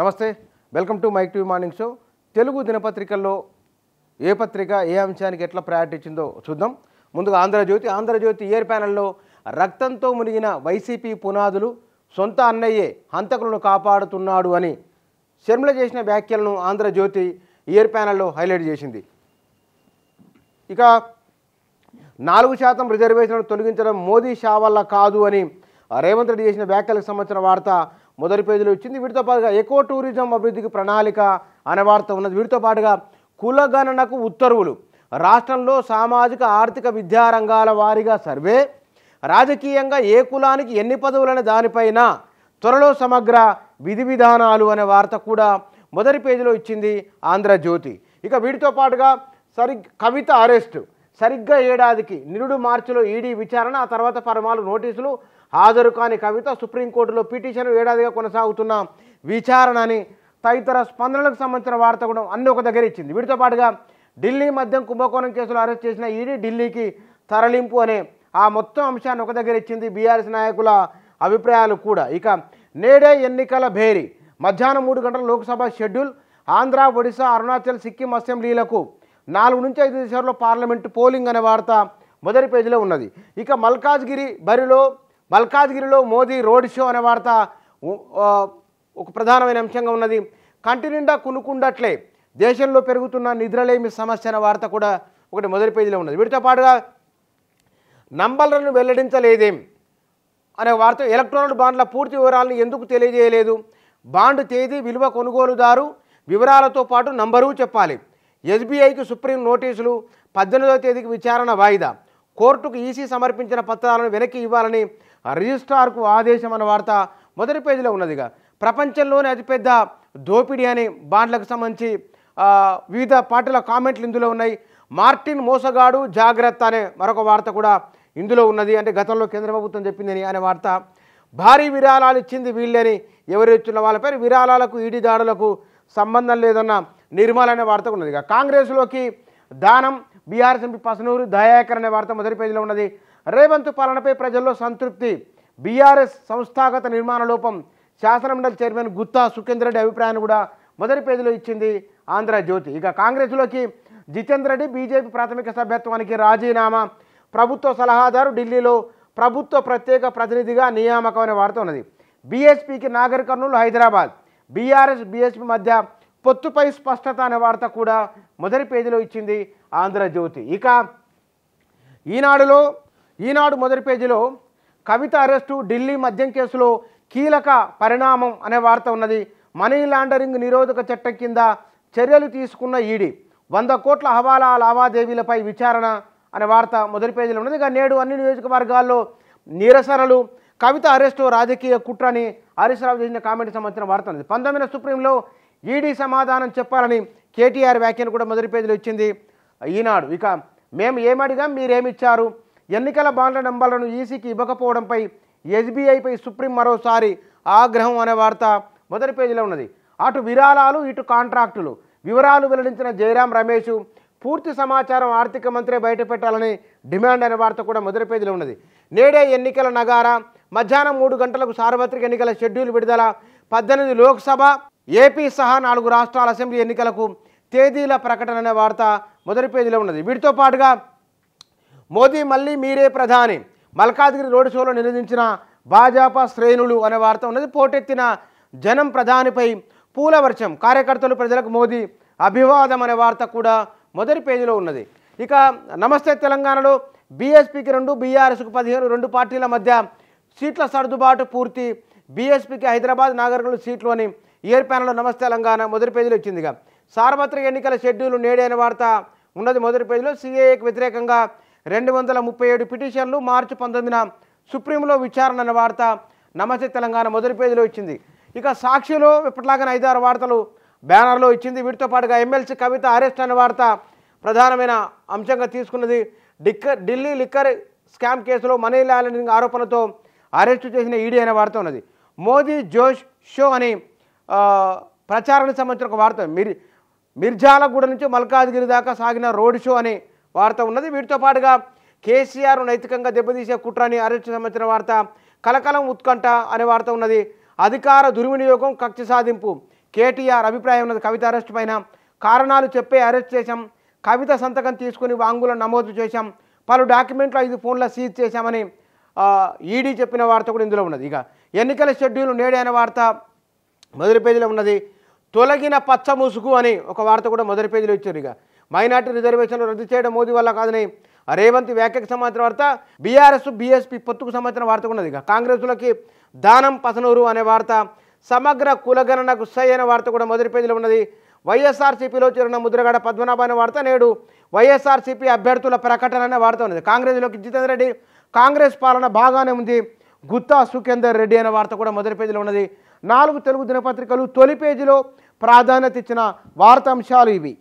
నమస్తే welcome to mic TV morning show. Telugu దినపత్రికల్లో ఏ పత్రిక ఏ అంశానికి ఎట్లా ప్రయారిటీ ఇచ్చిందో చూద్దాం. ముందుగా ఆంధ్రజ్యోతి ఇయర్ ప్యానెల్లో రక్తంతో మునిగిన వైసీపీ పునాదులు, సొంత అన్నయ్యే హంతకులను కాపాడుతున్నాడు అని షర్మిల చేసిన వ్యాఖ్యలను ఆంధ్రజ్యోతి ఇయర్ ప్యానెల్లో హైలైట్ చేసింది. ఇక 4% రిజర్వేషన్లు తొలగించడం మోదీ షా వల్ల కాదు అని రేవంత్ రెడ్డి చేసిన వ్యాఖ్యలకు సంబంధించిన వార్త మొదటి పేజీలో వచ్చింది. వీటితో పాటుగా ఎకో టూరిజం అభివృద్ధికి ప్రణాళిక అనే వార్త ఉన్నది. వీటితో పాటుగా కులగణనకు ఉత్తర్వులు, రాష్ట్రంలో సామాజిక ఆర్థిక విద్యారంగాల వారీగా సర్వే, రాజకీయంగా ఏ కులానికి ఎన్ని పదవులనే దానిపైన త్వరలో సమగ్ర విధి విధానాలు అనే వార్త కూడా మొదటి పేజీలో ఇచ్చింది ఆంధ్రజ్యోతి. ఇక వీటితో పాటుగా కవిత అరెస్టు, సరిగ్గా ఏడాదికి నిరుడు మార్చిలో ఈడీ విచారణ, ఆ తర్వాత పరమాలు నోటీసులు, హాజరు కాని కవిత, సుప్రీంకోర్టులో పిటిషన్, ఏడాదిగా కొనసాగుతున్న విచారణ అని తదితర స్పందనలకు సంబంధించిన వార్త కూడా అన్ని ఒక దగ్గర ఇచ్చింది. వీటితో పాటుగా ఢిల్లీ మద్యం కుంభకోణం కేసులో అరెస్ట్ చేసిన ఈడీ ఢిల్లీకి తరలింపు అనే ఆ మొత్తం అంశాన్ని ఒక దగ్గర ఇచ్చింది. బీఆర్ఎస్ నాయకుల అభిప్రాయాలు కూడా. ఇక నేడే ఎన్నికల భేరీ, మధ్యాహ్నం 3 గంటల లోక్సభ షెడ్యూల్, ఆంధ్ర, ఒడిశా, అరుణాచల్, సిక్కిం అసెంబ్లీలకు 4 నుంచి 5 దేశాల్లో పార్లమెంటు పోలింగ్ అనే వార్త మొదటి పేజీలో ఉన్నది. ఇక మల్కాజ్గిరిలో మోదీ రోడ్ షో అనే వార్త ఒక ప్రధానమైన అంశంగా ఉన్నది. కంటి నిండా కునుకుండట్లే దేశంలో పెరుగుతున్న నిద్రలేమి సమస్య అనే వార్త కూడా ఒకటి మొదటి పేజీలో ఉన్నది. వీటితో పాటుగా నంబర్లను వెల్లడించలేదేం అనే వార్త, ఎలక్ట్రానిక్ బాండ్ల పూర్తి వివరాలను ఎందుకు తెలియజేయలేదు, బాండ్ తేదీ, విలువ, కొనుగోలుదారు వివరాలతో పాటు నంబరు చెప్పాలి, ఎస్బీఐకి సుప్రీం నోటీసులు, 18వ తేదీకి విచారణ వాయిదా, కోర్టుకు ఈసీ సమర్పించిన పత్రాలను వెనక్కి ఇవ్వాలని రిజిస్ట్రార్కు ఆదేశం అన్న వార్త మొదటి పేజీలో ఉన్నదిగా. ప్రపంచంలోనే అతిపెద్ద దోపిడీ అని బాండ్లకు సంబంధించి వివిధ పార్టీల కామెంట్లు ఇందులో ఉన్నాయి. మార్టిన్ మోసగాడు జాగ్రత్త అనే మరొక వార్త కూడా ఇందులో ఉన్నది. అంటే గతంలో కేంద్ర ప్రభుత్వం చెప్పిందని అనే వార్త. భారీ విరాళాలు ఇచ్చింది వీళ్ళని ఎవరు ఇచ్చిన వాళ్ళపై విరాళాలకు ఈడీ దాడులకు సంబంధం లేదన్న నిర్మల్ అనే వార్త ఉన్నది. కాంగ్రెస్లోకి దానం, బీఆర్ఎస్ ఎంపీ పసనూరు దయాకర్ అనే వార్త మొదటి పేజీలో ఉన్నది. రేవంత్ పాలనపై ప్రజల్లో సంతృప్తి, బీఆర్ఎస్ సంస్థాగత నిర్మాణ లోపం, శాసనమండలి చైర్మన్ గుత్తా సుఖేందర్ రెడ్డి అభిప్రాయాన్ని కూడా మొదటి పేజీలో ఇచ్చింది ఆంధ్రజ్యోతి. ఇక కాంగ్రెస్లోకి జితేందర్ రెడ్డి బీజేపీ ప్రాథమిక సభ్యత్వానికి రాజీనామా, ప్రభుత్వ సలహాదారు ఢిల్లీలో ప్రభుత్వ ప్రత్యేక ప్రతినిధిగా నియామకం అనే వార్త ఉన్నది. బీఎస్పీకి నాగర్ కర్నూలు, హైదరాబాద్, బీఆర్ఎస్ బీఎస్పీ మధ్య పొత్తుపై స్పష్టత అనే వార్త కూడా మొదటి పేజీలో ఇచ్చింది ఆంధ్రజ్యోతి. ఇక ఈనాడు మొదటి పేజీలో కవిత అరెస్టు, ఢిల్లీ మద్యం కేసులో కీలక పరిణామం అనే వార్త ఉన్నది. మనీ లాండరింగ్ నిరోధక చట్టం కింద చర్యలు తీసుకున్న ఈడీ, 100 కోట్ల హవాలా లావాదేవీలపై విచారణ అనే వార్త మొదటి పేజీలో ఉన్నది. ఇక నేడు అన్ని నియోజకవర్గాల్లో నిరసనలు, కవిత అరెస్టు రాజకీయ కుట్రని హరీష్ రావు చేసిన కామెంట్కి సంబంధించిన వార్త ఉన్నది. 19న సుప్రీంలో ఈడీ సమాధానం చెప్పాలని కేటీఆర్ వ్యాఖ్యను కూడా మొదటి పేజీలో ఇచ్చింది ఈనాడు. ఇక మేము ఏమడిగాం మీరేమిచ్చారు, ఎన్నికల బాండ్ల నంబర్లను ఈసీకి ఇవ్వకపోవడంపై ఎస్బీఐపై సుప్రీం మరోసారి ఆగ్రహం అనే వార్త మొదటి పేజీలో ఉన్నది. అటు విరాళాలు, ఇటు కాంట్రాక్టులు వివరాలు వెల్లడించిన జయరాం రమేష్, పూర్తి సమాచారం ఆర్థిక మంత్రి బయటపెట్టాలని డిమాండ్ అనే వార్త కూడా మొదటి పేజీలో ఉన్నది. నేడే ఎన్నికల నగారా, మధ్యాహ్నం 3 గంటలకు సార్వత్రిక ఎన్నికల షెడ్యూల్ విడుదల, 18 లోక్సభ, ఏపీ సహా 4 రాష్ట్రాల అసెంబ్లీ ఎన్నికలకు తేదీల ప్రకటన అనే వార్త మొదటి పేజీలో ఉన్నది. వీటితో పాటుగా మోదీ మళ్ళీ మీరే ప్రధాని, మల్కాజ్గిరి రోడ్ షోలో నిరోధించిన భాజపా శ్రేణులు అనే వార్త ఉన్నది. పోటెత్తిన జనం ప్రధానిపై పూల వర్షం, కార్యకర్తలు ప్రజలకు మోదీ అభివాదం అనే వార్త కూడా మొదటి పేజీలో ఉన్నది. ఇక నమస్తే తెలంగాణలో బీఎస్పీకి 2, బీఆర్ఎస్కు 15, 2 పార్టీల మధ్య సీట్ల సర్దుబాటు పూర్తి, బీఎస్పీకి హైదరాబాద్, నాగర్కర్నూలు సీట్లు అని ఇయర్ ప్యానెల్లో నమస్తే తెలంగాణ మొదటి పేజీలో ఇచ్చిందిగా. సార్వత్రిక ఎన్నికల షెడ్యూల్ నేడే అనే వార్త ఉన్నది మొదటి పేజీలో. సీఏఏకి వ్యతిరేకంగా 237 పిటిషన్లు, మార్చి 19న సుప్రీంలో విచారణ అనే వార్త నమస్తే తెలంగాణ మొదటి పేజీలో ఇచ్చింది. ఇక సాక్షిలో ఇప్పటిలాగానే 5-6 వార్తలు బ్యానర్లో ఇచ్చింది. వీటితో పాటుగా ఎమ్మెల్సీ కవిత అరెస్ట్ అనే వార్త ప్రధానమైన అంశంగా తీసుకున్నది. ఢిల్లీ లిక్కర్ స్కామ్ కేసులో మనీ లాండరింగ్ ఆరోపణలతో అరెస్టు చేసిన ఈడీ అనే వార్త ఉన్నది. మోదీ జోష్ షో అని ప్రచారానికి సంబంధించిన ఒక వార్త, మిర్జాలగూడ నుంచి మల్కాజ్గిరి దాకా సాగిన రోడ్ షో అనే వార్త ఉన్నది. వీటితో పాటుగా కేసీఆర్ నైతికంగా దెబ్బతీసే కుట్రని అరెస్టు సంబంధించిన వార్త, కలకలం ఉత్కంఠ అనే వార్త ఉన్నది. అధికార దుర్వినియోగం, కక్ష సాధింపు, కేటీఆర్ అభిప్రాయం ఉన్నది కవిత అరెస్ట్ పైన. కారణాలు చెప్పే అరెస్ట్ చేశాం, కవిత సంతకం తీసుకుని వాంగ్మూలం నమోదు చేశాం, పలు డాక్యుమెంట్లు 5 ఫోన్ల సీజ్ చేశామని ఈడీ చెప్పిన వార్త కూడా ఇందులో ఉన్నది. ఇక ఎన్నికల షెడ్యూల్ నేడే అనే వార్త మొదటి పేజీలో ఉన్నది. తొలగిన పచ్చ ముసుగు అని ఒక వార్త కూడా మొదటి పేజీలో ఇచ్చారు. ఇక మైనార్టీ రిజర్వేషన్లు రద్దు చేయడం మోదీ వల్ల కాదని రేవంత్ వ్యాఖ్యకు సంబంధించిన వార్త. బీఆర్ఎస్ బీఎస్పీ పొత్తుకు సంబంధించిన వార్త ఉన్నది. ఇక కాంగ్రెస్లకి దానం పసనూరు అనే వార్త. సమగ్ర కులగణనకు సై అనే వార్త కూడా మొదటి పేజీలో ఉన్నది. వైఎస్ఆర్సీపీలో చేరిన ముద్రగడ పద్మనాభ అనే వార్త. నేడు వైఎస్ఆర్సీపీ అభ్యర్థుల ప్రకటన అనే వార్త ఉన్నది. కాంగ్రెస్లోకి జితేందర్ రెడ్డి, కాంగ్రెస్ పాలన బాగానే ఉంది, గుత్తా సుఖేందర్ రెడ్డి అనే వార్త కూడా మొదటి పేజీలో ఉన్నది. 4 తెలుగు దినపత్రికలు తొలి పేజీలో ప్రాధాన్యత ఇచ్చిన వార్తాంశాలు ఇవి.